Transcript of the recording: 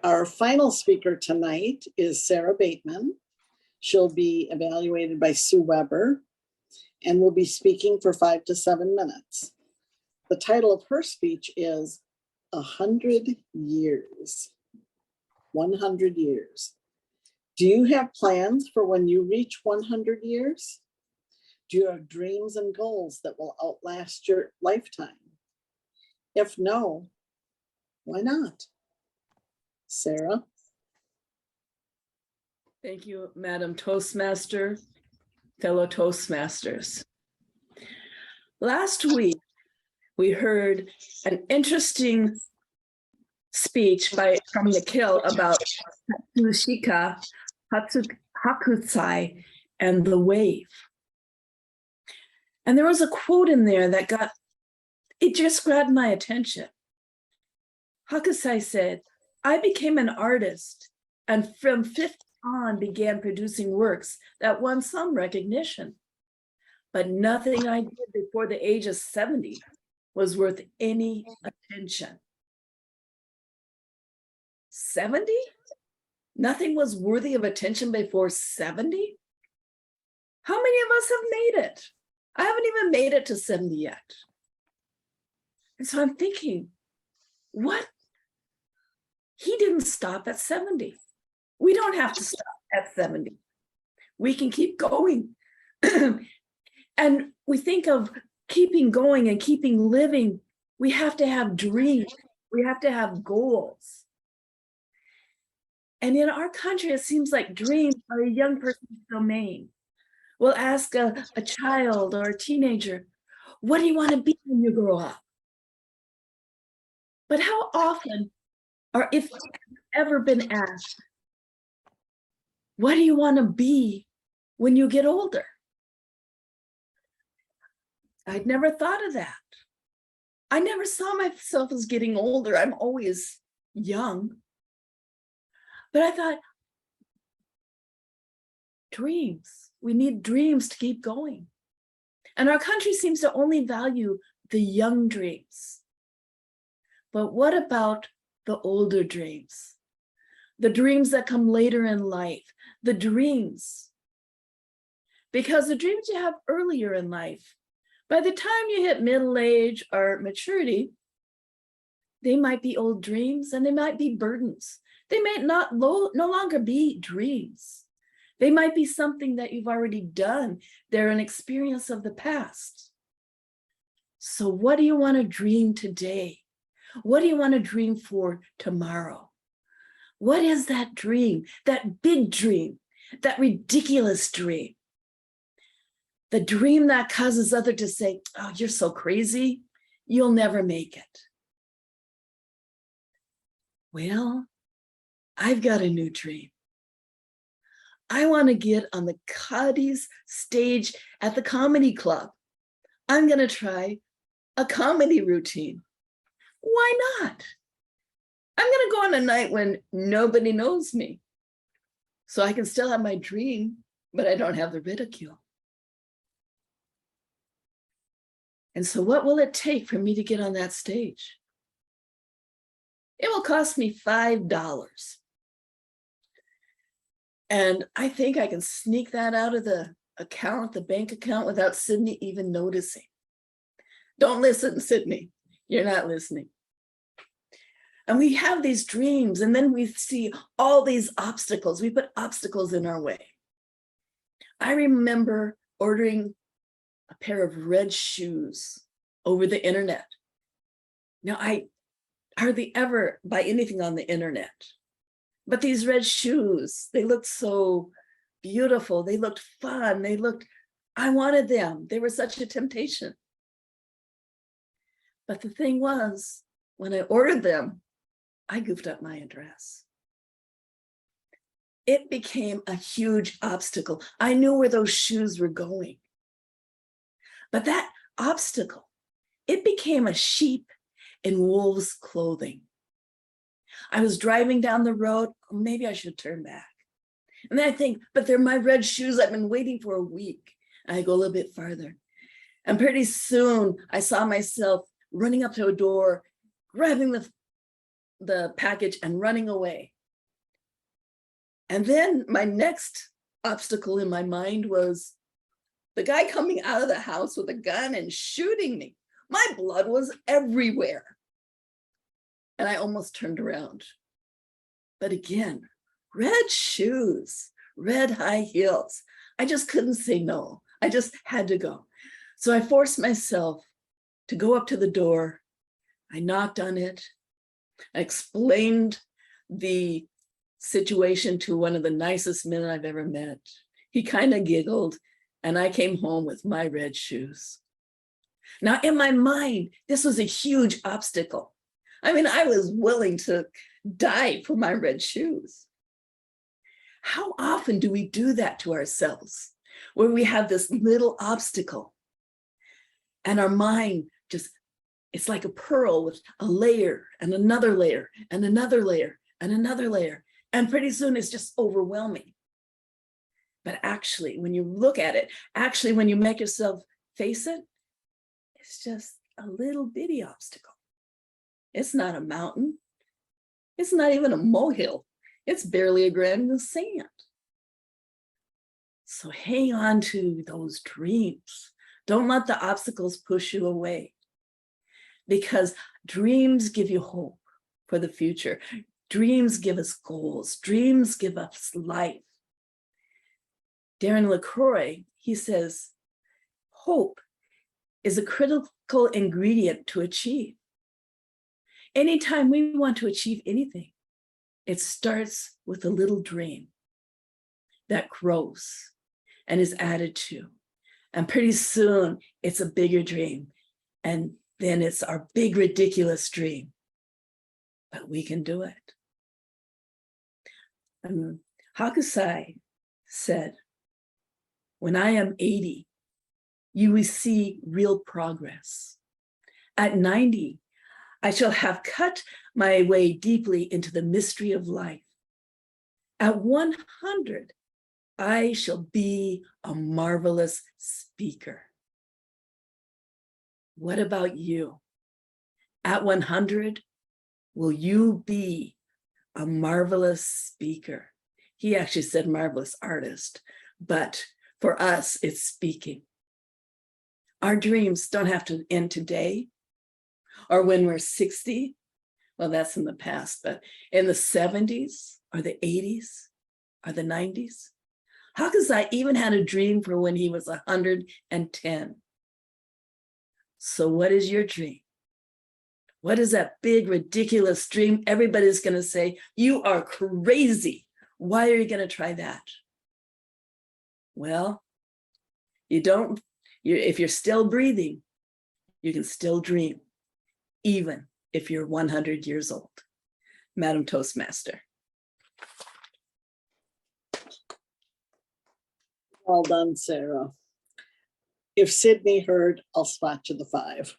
Our final speaker tonight is Sarah Bateman. She'll be evaluated by Sue Weber and will be speaking for 5 to 7 minutes. The title of her speech is 100 Years. 100 years. Do you have plans for when you reach 100 years? Do you have dreams and goals that will outlast your lifetime? If no, why not? Sarah? Thank you, Madam Toastmaster, fellow Toastmasters. Last week, we heard an interesting speech from Nikhil about Hatsushika, Hakusai, and the wave. And there was a quote in there that it just grabbed my attention. Hakusai said, "I became an artist and from 5th on began producing works that won some recognition. But nothing I did before the age of 70 was worth any attention." 70? Nothing was worthy of attention before 70? How many of us have made it? I haven't even made it to 70 yet. And so I'm thinking, what? He didn't stop at 70. We don't have to stop at 70. We can keep going. And we think of keeping going and keeping living. We have to have dreams. We have to have goals. And in our country, it seems like dreams are a young person's domain. We'll ask a child or a teenager, what do you want to be when you grow up? But how often, or if ever been asked, what do you want to be when you get older? I'd never thought of that. I never saw myself as getting older. I'm always young. But I thought, dreams. We need dreams to keep going. And our country seems to only value the young dreams. But what about the older dreams? The dreams that come later in life, the dreams. Because the dreams you have earlier in life, by the time you hit middle age or maturity, they might be old dreams and they might be burdens. They may no longer be dreams. They might be something that you've already done. They're an experience of the past. So what do you want to dream today? What do you want to dream for tomorrow? What is that dream, that big dream, that ridiculous dream? The dream that causes others to say, oh, you're so crazy, you'll never make it. Well, I've got a new dream. I want to get on the Cuddy's stage at the comedy club. I'm going to try a comedy routine. Why not? I'm going to go on a night when nobody knows me. So I can still have my dream, but I don't have the ridicule. And so what will it take for me to get on that stage? It will cost me $5. And I think I can sneak that out of the account, the bank account, without Sydney even noticing. Don't listen, Sydney. You're not listening. And we have these dreams, and then we see all these obstacles. We put obstacles in our way. I remember ordering a pair of red shoes over the internet. Now, I hardly ever buy anything on the internet. But these red shoes, they looked so beautiful. They looked fun. I wanted them. They were such a temptation. But the thing was, when I ordered them, I goofed up my address. It became a huge obstacle. I knew where those shoes were going. But that obstacle, it became a sheep in wolves' clothing. I was driving down the road, maybe I should turn back. And then I think, but they're my red shoes. I've been waiting for a week. I go a little bit farther. And pretty soon I saw myself running up to a door, grabbing the package and running away. And then my next obstacle in my mind was the guy coming out of the house with a gun and shooting me. My blood was everywhere. And I almost turned around. But again, red shoes, red high heels. I just couldn't say no. I just had to go. So I forced myself to go up to the door. I knocked on it. I explained the situation to one of the nicest men I've ever met. He kind of giggled, and I came home with my red shoes. Now, in my mind, this was a huge obstacle. I mean, I was willing to die for my red shoes. How often do we do that to ourselves, where we have this little obstacle and our mind just, it's like a pearl with a layer and another layer and another layer and another layer. And pretty soon it's just overwhelming. But actually, when you look at it, actually, when you make yourself face it, it's just a little bitty obstacle. It's not a mountain. It's not even a molehill. It's barely a grain of sand. So hang on to those dreams. Don't let the obstacles push you away, because dreams give you hope for the future. Dreams give us goals. Dreams give us life. Darren LaCroix, he says, hope is a critical ingredient to achieve. Anytime we want to achieve anything, it starts with a little dream that grows and is added to. And pretty soon it's a bigger dream. And then it's our big, ridiculous dream. But we can do it. Hakusai said, when I am 80, you will see real progress. At 90, I shall have cut my way deeply into the mystery of life. At 100, I shall be a marvelous speaker. What about you? At 100, will you be a marvelous speaker? He actually said marvelous artist, but for us, it's speaking. Our dreams don't have to end today or when we're 60. Well, that's in the past, but in the 70s or the 80s or the 90s. Hakusai even had a dream for when he was 110. So what is your dream? What is that big, ridiculous dream? Everybody's going to say, you are crazy. Why are you going to try that? Well, if you're still breathing, you can still dream, even if you're 100 years old. Madam Toastmaster. Well done, Sarah. If Sydney heard, I'll spot you the 5.